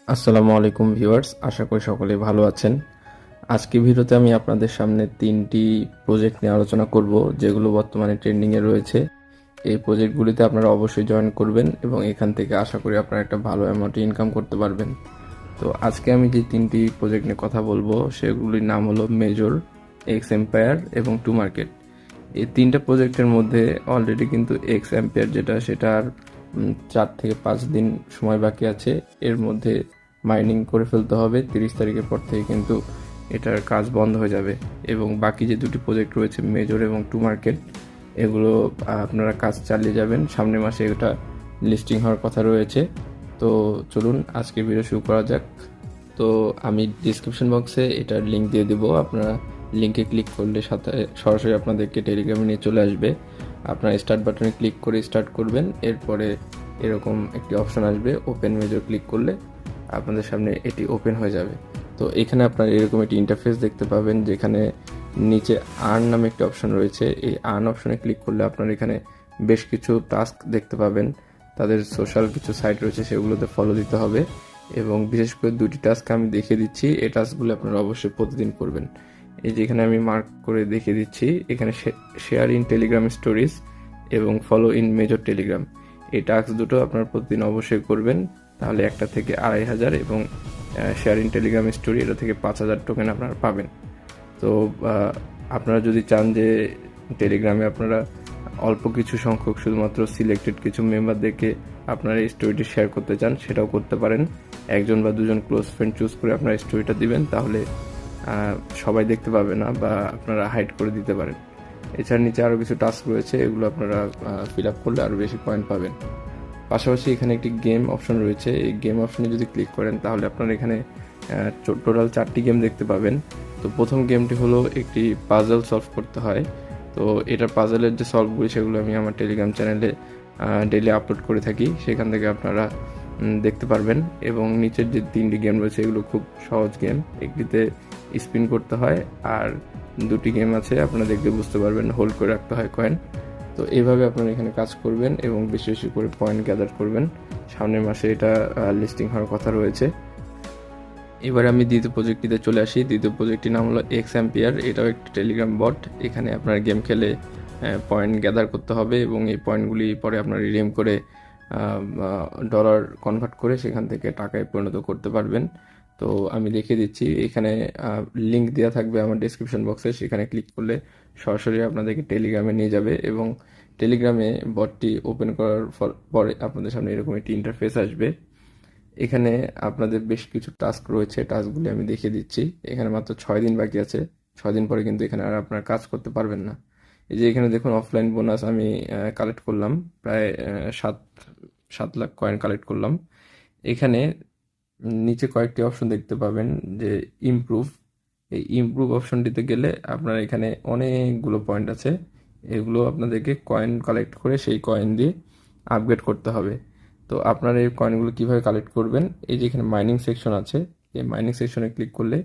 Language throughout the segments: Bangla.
আসসালামু আলাইকুম ভিউয়ার্স, আশা করি সকলেই ভালো আছেন। আজকে ভিডিওতে আমি আপনাদের সামনে 3টি প্রজেক্ট নিয়ে আলোচনা করব যেগুলো বর্তমানে ট্রেন্ডিংয়ে রয়েছে। এই প্রজেক্টগুলিতে আপনারা অবশ্যই জয়েন করবেন এবং এখান থেকে আশা করি আপনারা একটা ভালো অ্যামাউন্টে ইনকাম করতে পারবেন। তো আজকে আমি যে 3টি প্রজেক্ট নিয়ে কথা বলবো সেগুলির নাম হলো মেজর, এক্স এম্পায়ার এবং টু মার্কেট। এই 3টা প্রজেক্টের মধ্যে অলরেডি কিন্তু এক্স এম্পায়ার যেটা সেটার 4 থেকে 5 দিন সময় বাকি আছে। এর মধ্যে মাইনিং করে ফেলতে হবে, 30 তারিখের পর থেকে কিন্তু এটার কাজ বন্ধ হয়ে যাবে। এবং বাকি যে দুটি প্রজেক্ট রয়েছে মেজর এবং টু মার্কেট, এগুলো আপনারা কাজ চালিয়ে যাবেন। সামনের মাসে এটা লিস্টিং হওয়ার কথা রয়েছে। তো চলুন আজকে ভিডিও শুরু করা যাক। তো আমি ডিসক্রিপশন বক্সে এটার লিঙ্ক দিয়ে দেবো, আপনারা লিঙ্কে ক্লিক করলে সাথে সরাসরি আপনাদেরকে টেলিগ্রামে নিয়ে চলে আসবে। আপনারা স্টার্ট বাটনে ক্লিক করে স্টার্ট করবেন, এরপরে এরকম একটি অপশন আসবে, ওপেন মেজর ক্লিক করলে আপনাদের সামনে এটি ওপেন হয়ে যাবে। তো এখানে আপনারা এরকম একটি ইন্টারফেস দেখতে পাবেন, যেখানে নিচে আর্ন নামে একটি অপশন রয়েছে। এই আর্ন অপশনে ক্লিক করলে আপনারা এখানে বেশ কিছু টাস্ক দেখতে পাবেন। তাদের সোশ্যাল কিছু সাইট রয়েছে, সেগুলোতে ফলো দিতে হবে এবং বিশেষ করে দুটি টাস্ক আমি দেখিয়ে দিচ্ছি। এই টাস্কগুলো আপনারা অবশ্যই প্রতিদিন করবেন। এই যে এখানে আমি মার্ক করে দেখিয়ে দিচ্ছি, এখানে শেয়ার ইন টেলিগ্রাম স্টোরিজ এবং ফলো ইন মেজর টেলিগ্রাম, এই টাস্ক দুটো আপনারা প্রতিদিন অবশ্যই করবেন। তাহলে একটা থেকে 2500 এবং শেয়ার ইন টেলিগ্রাম স্টোরি এটা থেকে 5000 টোকেন আপনারা পাবেন। তো আপনারা যদি চান যে টেলিগ্রামে আপনারা অল্প কিছু সংখ্যক শুধুমাত্র সিলেক্টেড কিছু মেম্বারদেরকে আপনারা এই স্টোরিটি শেয়ার করতে চান, সেটাও করতে পারেন। একজন বা দুজন ক্লোজ ফ্রেন্ড চুজ করে আপনারা স্টোরিটা দিবেন, তাহলে সবাই দেখতে পাবে না, বা আপনারা হাইড করে দিতে পারেন। এছাড়া নিচে আরও কিছু টাস্ক রয়েছে, এগুলো আপনারা ফিল আপ করলে আরও বেশি পয়েন্ট পাবেন। পাশাপাশি এখানে একটি গেম অপশন রয়েছে, এই গেম অপশনে যদি ক্লিক করেন তাহলে আপনারা এখানে টোটাল 4টি গেম দেখতে পাবেন। তো প্রথম গেমটি হলো একটি পাজল সলভ করতে হয়। তো এটার পাজলের যে সলভগুলি সেগুলো আমি আমার টেলিগ্রাম চ্যানেলে ডেইলি আপলোড করে থাকি, সেখান থেকে আপনারা দেখতে পারবেন। এবং নিচের যে 3টি গেম রয়েছে এগুলো খুব সহজ গেম, একটিতে স্পিন করতে হয় আর দুটি গেম আছে আপনারা দেখতে বুঝতে পারবেন, হোল্ড করে রাখতে হয় কয়েন। তো এইভাবে আপনারা এখানে কাজ করবেন এবং বেশি বেশি করে পয়েন্ট গ্যাদার করবেন। সামনের মাসে এটা লিস্টিং হওয়ার কথা রয়েছে। এবার আমি দ্বিতীয় প্রজেক্টটিতে চলে আসি। দ্বিতীয় প্রজেক্টটির নাম হলো এক্স অ্যাম্পিয়ার, এটাও একটি টেলিগ্রাম বট। এখানে আপনার গেম খেলে পয়েন্ট গ্যাদার করতে হবে এবং এই পয়েন্টগুলি পরে আপনার রিডিম করে ডলার কনভার্ট করে সেখান থেকে টাকায় পরিণত করতে পারবেন। তো আমি দেখিয়ে দিচ্ছি, এখানে লিঙ্ক দেওয়া থাকবে আমার ডিসক্রিপশন বক্সে, সেখানে ক্লিক করলে সরাসরি আপনাদেরকে টেলিগ্রামে নিয়ে যাবে এবং টেলিগ্রামে বটটি ওপেন করার পরে আপনাদের সামনে এরকম একটি ইন্টারফেস আসবে। এখানে আপনাদের বেশ কিছু টাস্ক রয়েছে, টাস্কগুলি আমি দেখিয়ে দিচ্ছি। এখানে মাত্র 6 দিন বাকি আছে, 6 দিন পরে কিন্তু এখানে আর আপনার কাজ করতে পারবেন না। এই যে এখানে দেখুন অফলাইন বোনাস আমি কালেক্ট করলাম, প্রায় 7 লাখ কয়েন কালেক্ট করলাম। এখানে নিচে কয়েকটি অপশন দেখতে পাবেন, যে ইমপ্রুভ, এই ইমপ্রুভ অপশনটিতে গেলে আপনার এখানে অনেকগুলো পয়েন্ট আছে, এগুলো আপনাদেরকে কয়েন কালেক্ট করে সেই কয়েন দিয়ে আপগ্রেড করতে হবে। তো আপনারা এই কয়েনগুলো কীভাবে কালেক্ট করবেন, এই যে এখানে মাইনিং সেকশন আছে, এই মাইনিং সেকশনে ক্লিক করলে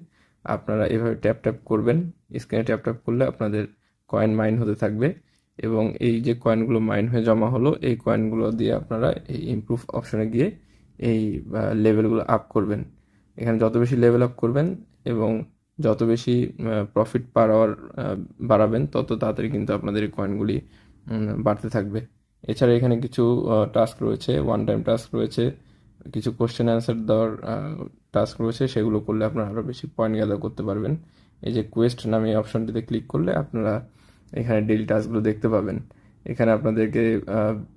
আপনারা এভাবে ট্যাপ ট্যাপ করবেন, স্ক্রিনে ট্যাপ ট্যাপ করলে আপনাদের কয়েন মাইন হতে থাকবে এবং এই যে কয়েনগুলো মাইন হয়ে জমা হলো, এই কয়েনগুলো দিয়ে আপনারা এই ইমপ্রুভ অপশনে গিয়ে এই লেভেলগুলো আপ করবেন। এখানে যত বেশি লেভেল আপ করবেন এবং যত বেশি প্রফিট পার আওয়ার বাড়াবেন, তত তাড়াতাড়ি কিন্তু আপনাদের এই কয়েনগুলি বাড়তে থাকবে। এছাড়া এখানে কিছু টাস্ক রয়েছে, ওয়ান টাইম টাস্ক রয়েছে, কিছু কোশ্চেন অ্যান্সার দেওয়ার টাস্ক রয়েছে, সেগুলো করলে আপনারা আরও বেশি পয়েন্ট গ্যাদার করতে পারবেন। এই যে কোয়েস্ট নামে অপশনটিতে ক্লিক করলে আপনারা এখানে ডেইলি টাস্কগুলো দেখতে পাবেন। এখানে আপনাদেরকে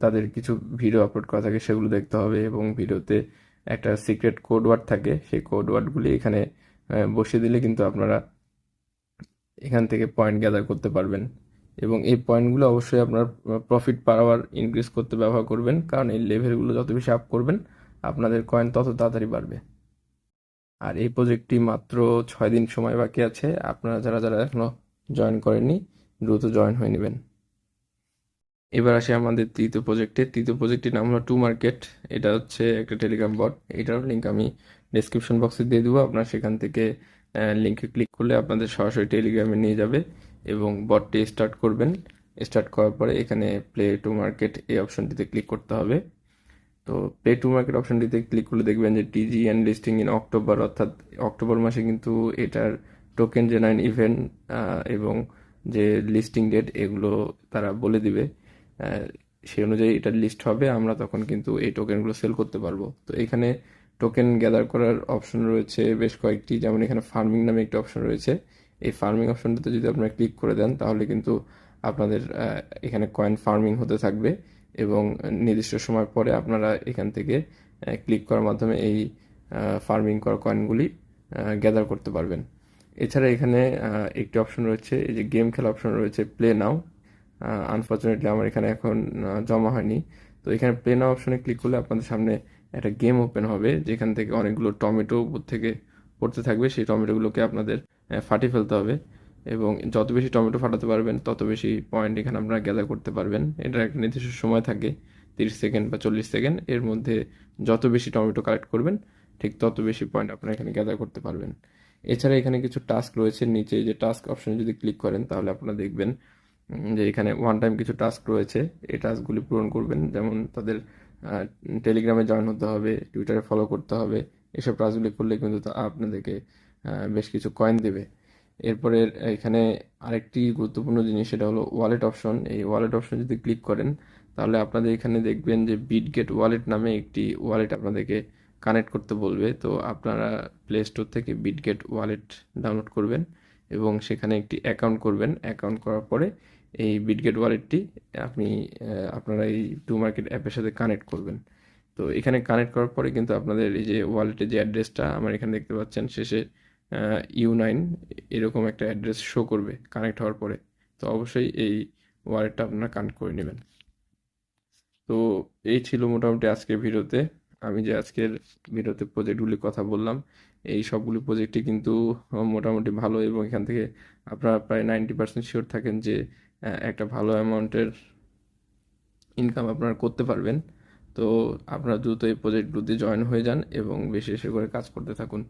তাদের কিছু ভিডিও আপলোড করা থাকে, সেগুলো দেখতে হবে এবং ভিডিওতে একটা সিক্রেট কোড ওয়ার্ড থাকে, সেই কোড ওয়ার্ডগুলি এখানে বসিয়ে দিলে কিন্তু আপনারা এখান থেকে পয়েন্ট গ্যাদার করতে পারবেন। এবং এই পয়েন্টগুলো অবশ্যই আপনার প্রফিট পার আওয়ার ইনক্রিজ করতে ব্যবহার করবেন, কারণ এই লেভেলগুলো যত বেশি আপ করবেন আপনাদের কয়েন তত তাড়াতাড়ি বাড়বে। আর এই প্রজেক্টটি মাত্র 6 দিন সময় বাকি আছে, আপনারা যারা যারা এখনও জয়েন করেননি দ্রুত জয়েন হয়ে নেবেন। এবার আসি আমাদের তৃতীয় প্রজেক্টে। তৃতীয় প্রজেক্টটির নাম হলো টু মার্কেট, এটা হচ্ছে একটা টেলিগ্রাম বট। এটার লিঙ্ক আমি ডিসক্রিপশন বক্সে দিয়ে দেবো, আপনারা সেখান থেকে লিঙ্কে ক্লিক করলে আপনাদের সরাসরি টেলিগ্রামে নিয়ে যাবে এবং বটটি স্টার্ট করবেন। স্টার্ট করার পরে এখানে প্লে টু মার্কেট এই অপশনটিতে ক্লিক করতে হবে। তো প্লে টু মার্কেট অপশনটিতে ক্লিক করলে দেখবেন যে টিজি অ্যান্ড লিস্টিং ইন অক্টোবর, অর্থাৎ অক্টোবর মাসে কিন্তু এটার টোকেন জেনারেন ইভেন্ট এবং যে লিস্টিং ডেট এগুলো তারা বলে দিবে। সেই অনুযায়ী এটা লিস্ট হবে, আমরা তখন কিন্তু এই টোকেনগুলো সেল করতে পারবো। তো এখানে টোকেন গ্যাদার করার অপশন রয়েছে বেশ কয়েকটি, যেমন এখানে ফার্মিং নামে একটা অপশন রয়েছে। এই ফার্মিং অপশনটাতে যদি আপনারা ক্লিক করে দেন তাহলে কিন্তু আপনাদের এখানে কয়েন ফার্মিং হতে থাকবে এবং নির্দিষ্ট সময় পরে আপনারা এখান থেকে ক্লিক করার মাধ্যমে এই ফার্মিং করা কয়েনগুলি গ্যাদার করতে পারবেন। এছাড়া এখানে একটি অপশন রয়েছে, এই যে গেম খেলা অপশন রয়েছে, প্লে নাও। আনফর্চুনেটলি আমার এখানে এখন জমা হয়নি। তো এখানে প্লে নাও অপশনে ক্লিক করলে আপনাদের সামনে একটা গেম ওপেন হবে, যেখান থেকে অনেকগুলো টমেটো উপর থেকে পড়তে থাকবে। সেই টমেটোগুলোকে আপনাদের ফাটিয়ে ফেলতে হবে এবং যত বেশি টমেটো ফাটাতে পারবেন তত বেশি পয়েন্ট এখানে আপনারা গ্যাদার করতে পারবেন। এটার একটা নির্দিষ্ট সময় থাকে, 30 সেকেন্ড বা 40 সেকেন্ড। এর মধ্যে যত বেশি টমেটো কালেক্ট করবেন ঠিক তত বেশি পয়েন্ট আপনারা এখানে গ্যাদার করতে পারবেন। এছাড়া এখানে কিছু টাস্ক রয়েছে, নিচে যে টাস্ক অপশনে যদি ক্লিক করেন তাহলে আপনারা দেখবেন যে এখানে ওয়ান টাইম কিছু টাস্ক রয়েছে। এই টাস্কগুলি পূরণ করবেন, যেমন তাদের টেলিগ্রামে জয়েন হতে হবে, টুইটারে ফলো করতে হবে। এসব টাস্কগুলি করলে কিন্তু আপনাদেরকে বেশ কিছু কয়েন দেবে। এরপরে এখানে আরেকটি গুরুত্বপূর্ণ জিনিস, সেটা হলো ওয়ালেট অপশন। এই ওয়ালেট অপশন যদি ক্লিক করেন তাহলে আপনাদের এখানে দেখবেন যে বিটগেট ওয়ালেট নামে একটি ওয়ালেট আপনাদেরকে কানেক্ট করতে বলবে। তো আপনারা প্লে স্টোর থেকে বিটগেট ওয়ালেট ডাউনলোড করবেন এবং সেখানে একটি অ্যাকাউন্ট করবেন। অ্যাকাউন্ট করার পরে এই বিটগেট ওয়ালেটটি আপনি আপনারা এই টু মার্কেট অ্যাপের সাথে কানেক্ট করবেন। তো এখানে কানেক্ট করার পরে কিন্তু আপনাদের এই যে ওয়ালেটের যে অ্যাড্রেসটা আমার এখানে দেখতে পাচ্ছেন, শেষে U9 এরকম একটা অ্যাড্রেস শো করবে কানেক্ট হওয়ার পরে। তো অবশ্যই এই ওয়ালেটটা আপনারা কানেক্ট করে নেবেন। তো এই ছিল মোটামুটি আজকের ভিডিওতে। আমি যে আজকের ভিডিওতে প্রজেক্টগুলির কথা বললাম, এই সবগুলি প্রজেক্টই কিন্তু মোটামুটি ভালো এবং এখান থেকে আপনারা প্রায় 90% শিওর থাকেন যে একটা ভালো অ্যামাউন্টের ইনকাম আপনারা করতে পারবেন। তো আপনারা দ্রুত এই প্রজেক্টগুলোতে জয়েন হয়ে যান এবং বেশি বেশি করে কাজ করতে থাকুন।